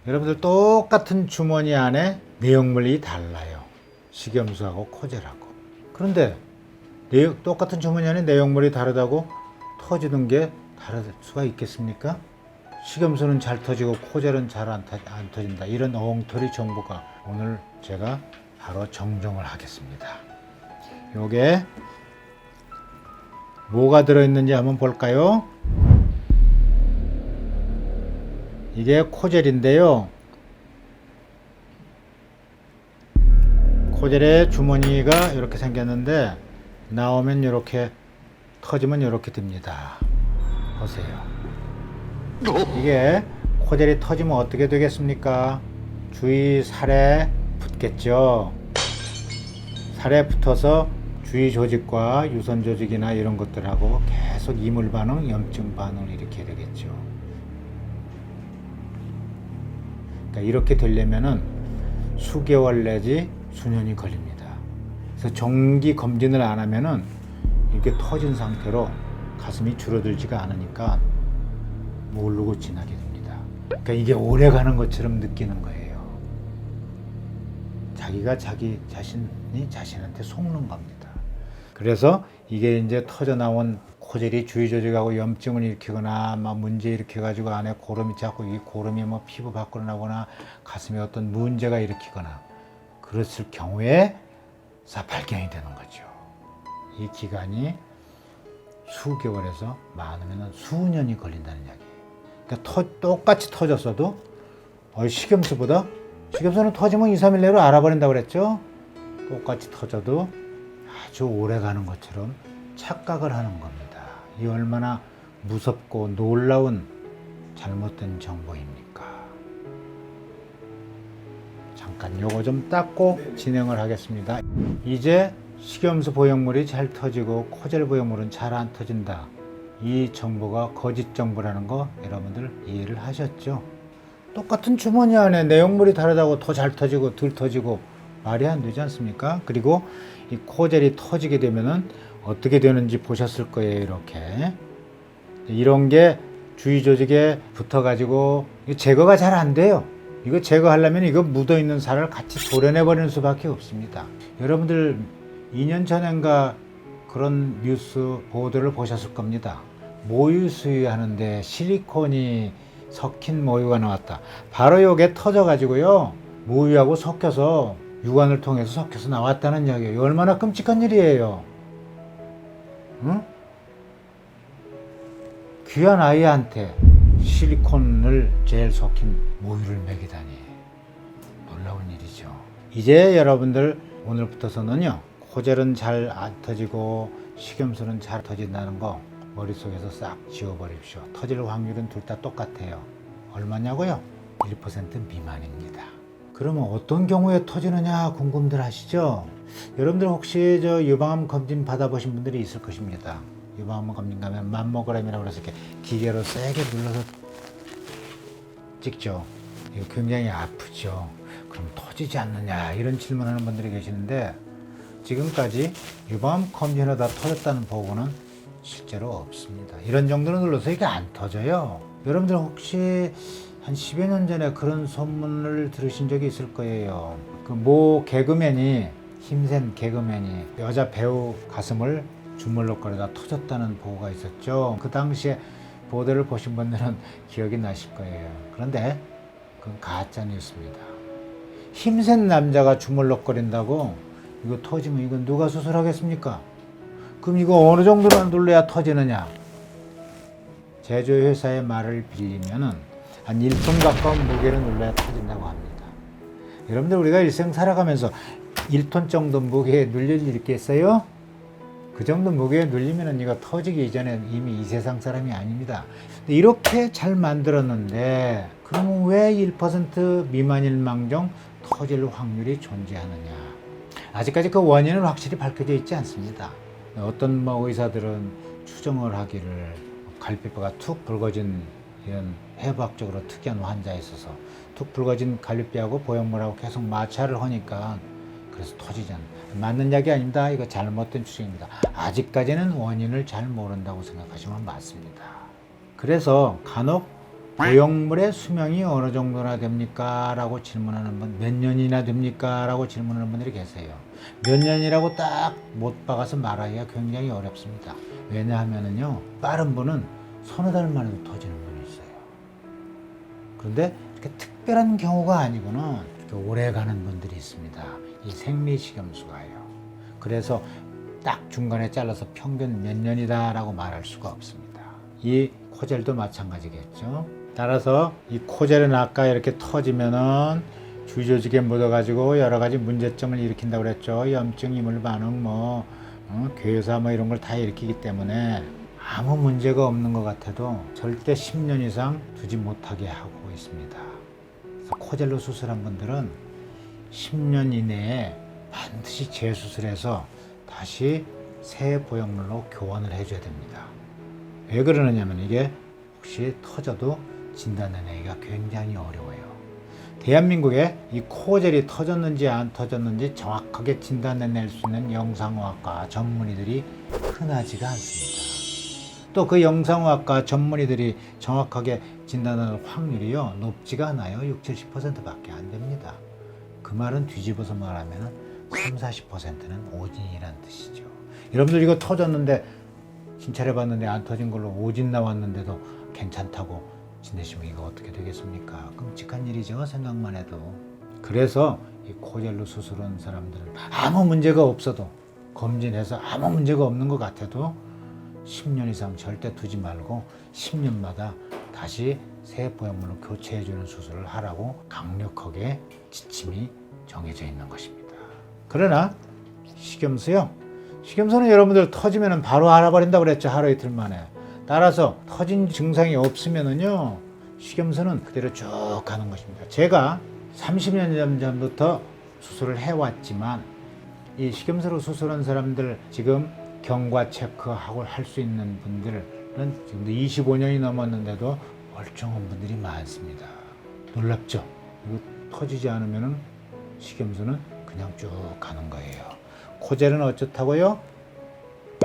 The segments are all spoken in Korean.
여러분들 똑같은 주머니 안에 내용물이 달라요. 식염수하고 코젤하고. 그런데 똑같은 주머니 안에 내용물이 다르다고 터지는 게 다를 수가 있겠습니까? 식염수는 잘 터지고 코젤은 잘 안 터진다. 이런 엉터리 정보가 오늘 제가 바로 정정을 하겠습니다. 요게 뭐가 들어있는지 한번 볼까요? 이게 코젤인데요. 코젤의 주머니가 이렇게 생겼는데 나오면 이렇게 터지면 이렇게 됩니다. 보세요. 이게 코젤이 터지면 어떻게 되겠습니까? 주위 살에 붙겠죠. 살에 붙어서 주위 조직과 유선 조직이나 이런 것들하고 계속 이물 반응, 염증 반응을 일으키게 되겠죠. 그러니까 이렇게 되려면은 수개월 내지 수년이 걸립니다. 그래서 정기 검진을 안 하면은 이렇게 터진 상태로 가슴이 줄어들지가 않으니까 모르고 지나게 됩니다. 그러니까 이게 오래 가는 것처럼 느끼는 거예요. 자기가 자기 자신이 자신한테 속는 겁니다. 그래서 이게 이제 터져 나온 코젤이 주위 조직하고 염증을 일으키거나 막 문제 일으켜가지고 안에 고름이 자꾸 이 고름이 뭐 피부 밖으로 나거나 가슴에 어떤 문제가 일으키거나 그랬을 경우에 발견이 되는 거죠. 이 기간이 수개월에서 많으면 수년이 걸린다는 이야기예요. 그러니까 똑같이 터졌어도 식염수는 터지면 2, 3일 내로 알아버린다고 그랬죠. 똑같이 터져도 아주 오래 가는 것처럼 착각을 하는 겁니다. 이 얼마나 무섭고 놀라운 잘못된 정보입니까? 잠깐 요거 좀 닦고 진행을 하겠습니다. 이제 식염수 보형물이 잘 터지고 코젤 보형물은 잘 안 터진다. 이 정보가 거짓 정보라는 거 여러분들 이해를 하셨죠? 똑같은 주머니 안에 내용물이 다르다고 더 잘 터지고 덜 터지고 말이 안 되지 않습니까? 그리고 이 코젤이 터지게 되면은 어떻게 되는지 보셨을 거예요. 이렇게 이런 게 주위 조직에 붙어 가지고 제거가 잘 안 돼요. 이거 제거하려면 이거 묻어 있는 살을 같이 도려내 버리는 수밖에 없습니다. 여러분들 2년 전인가 그런 뉴스 보도를 보셨을 겁니다. 모유 수유하는데 실리콘이 섞인 모유가 나왔다. 바로 이게 터져 가지고요. 모유하고 섞여서 유관을 통해서 섞여서 나왔다는 이야기예요. 얼마나 끔찍한 일이에요. 응? 귀한 아이한테 실리콘을 젤 섞인 모유를 먹이다니 놀라운 일이죠. 이제 여러분들 오늘부터서는요. 코젤은 잘 안 터지고 식염수는 잘 터진다는 거 머릿속에서 싹 지워버립시오. 터질 확률은 둘 다 똑같아요. 얼마냐고요? 1% 미만입니다. 그러면 어떤 경우에 터지느냐 궁금들 하시죠? 여러분들 혹시 유방암 검진 받아보신 분들이 있을 것입니다. 유방암 검진 가면 맘모그램이라고 해서 이렇게 기계로 세게 눌러서 찍죠. 이거 굉장히 아프죠. 그럼 터지지 않느냐 이런 질문하는 분들이 계시는데 지금까지 유방암 검진하다 터졌다는 보고는 실제로 없습니다. 이런 정도로 눌러서 이게 안 터져요. 여러분들 혹시 한 10여 년 전에 그런 소문을 들으신 적이 있을 거예요. 그 모 개그맨이 힘센 개그맨이 여자 배우 가슴을 주물럭거리다 터졌다는 보고가 있었죠. 그 당시에 보도를 보신 분들은 기억이 나실 거예요. 그런데 그건 가짜 뉴스입니다. 힘센 남자가 주물럭거린다고 이거 터지면 이건 누가 수술하겠습니까? 그럼 이거 어느 정도로 눌러야 터지느냐? 제조회사의 말을 빌리면은 한 1톤 가까운 무게를 눌러야 터진다고 합니다. 여러분들 우리가 일생 살아가면서 1톤 정도 무게에 눌릴 일 있겠어요? 그 정도 무게에 눌리면은 이거 터지기 이전에 이미 이 세상 사람이 아닙니다. 이렇게 잘 만들었는데 그러면 왜 1% 미만일 망정 터질 확률이 존재하느냐? 아직까지 그 원인은 확실히 밝혀져 있지 않습니다. 어떤 의사들은 추정을 하기를 갈비뼈가 툭 붉어진 이런 해부학적으로 특이한 환자에 있어서 툭 붉어진 갈비뼈하고 보형물하고 계속 마찰을 하니까 그래서 터지지 않는 맞는 이야기 아닙니다. 이거 잘못된 추정입니다. 아직까지는 원인을 잘 모른다고 생각하시면 맞습니다. 그래서 간혹 보형물의 수명이 어느 정도나 됩니까? 라고 질문하는 분, 몇 년이나 됩니까? 라고 질문하는 분들이 계세요. 몇 년이라고 딱 못 박아서 말하기가 굉장히 어렵습니다. 왜냐하면요, 빠른 분은 서너 달 만에도 터지는 분이 있어요. 그런데 이렇게 특별한 경우가 아니고는 이렇게 오래 가는 분들이 있습니다. 이 생리식염수가요. 그래서 딱 중간에 잘라서 평균 몇 년이다라고 말할 수가 없습니다. 이 코젤도 마찬가지겠죠. 따라서 이 코젤은 아까 이렇게 터지면은 주저지게 묻어가지고 여러 가지 문제점을 일으킨다고 그랬죠. 염증, 이물 반응, 괴사 이런 걸 다 일으키기 때문에 아무 문제가 없는 것 같아도 절대 10년 이상 두지 못하게 하고 있습니다. 그래서 코젤로 수술한 분들은 10년 이내에 반드시 재수술해서 다시 새 보형물로 교환을 해줘야 됩니다. 왜 그러느냐면 이게 혹시 터져도 진단해내기가 굉장히 어려워요. 대한민국에 이 코젤이 터졌는지 안 터졌는지 정확하게 진단해낼 수 있는 영상의학과 전문의들이 흔하지가 않습니다. 또 그 영상의학과 전문의들이 정확하게 진단할 확률이요, 높지가 않아요. 60, 70%밖에 안 됩니다. 그 말은 뒤집어서 말하면 30, 40%는 오진이란 뜻이죠. 여러분들 이거 터졌는데 진찰해봤는데 안 터진 걸로 오진 나왔는데도 괜찮다고 지내시면 이거 어떻게 되겠습니까? 끔찍한 일이죠, 생각만 해도. 그래서 이 코젤로 수술한 사람들은 아무 문제가 없어도, 검진해서 아무 문제가 없는 것 같아도 10년 이상 절대 두지 말고 10년마다 다시 새 보형물로 교체해주는 수술을 하라고 강력하게 지침이 정해져 있는 것입니다. 그러나 식염수요, 식염수는 여러분들 터지면 바로 알아버린다고 그랬죠. 하루 이틀 만에. 따라서 터진 증상이 없으면은요, 식염수는 그대로 쭉 가는 것입니다. 제가 30년 전부터 수술을 해왔지만 이 식염수로 수술한 사람들, 지금 경과 체크하고 할 수 있는 분들은 지금도 25년이 넘었는데도 멀쩡한 분들이 많습니다. 놀랍죠? 이거 터지지 않으면은 식염수는 그냥 쭉 가는 거예요. 코젤은 어쩌다고요?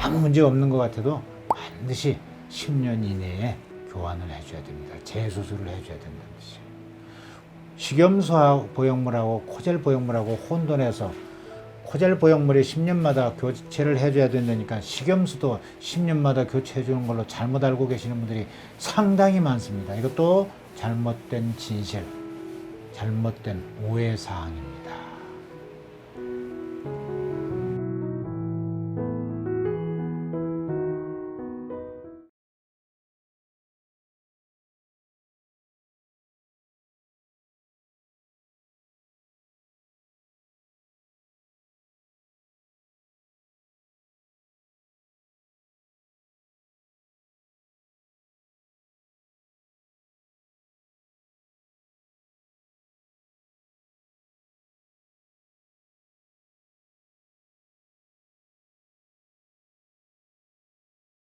아무 문제 없는 것 같아도 반드시 10년 이내에 교환을 해줘야 됩니다. 재수술을 해줘야 된다는 뜻이에요. 식염수 보형물하고 코젤 보형물하고 혼돈해서 코젤 보형물이 10년마다 교체를 해줘야 된다니까 식염수도 10년마다 교체해주는 걸로 잘못 알고 계시는 분들이 상당히 많습니다. 이것도 잘못된 진실, 잘못된 오해사항입니다.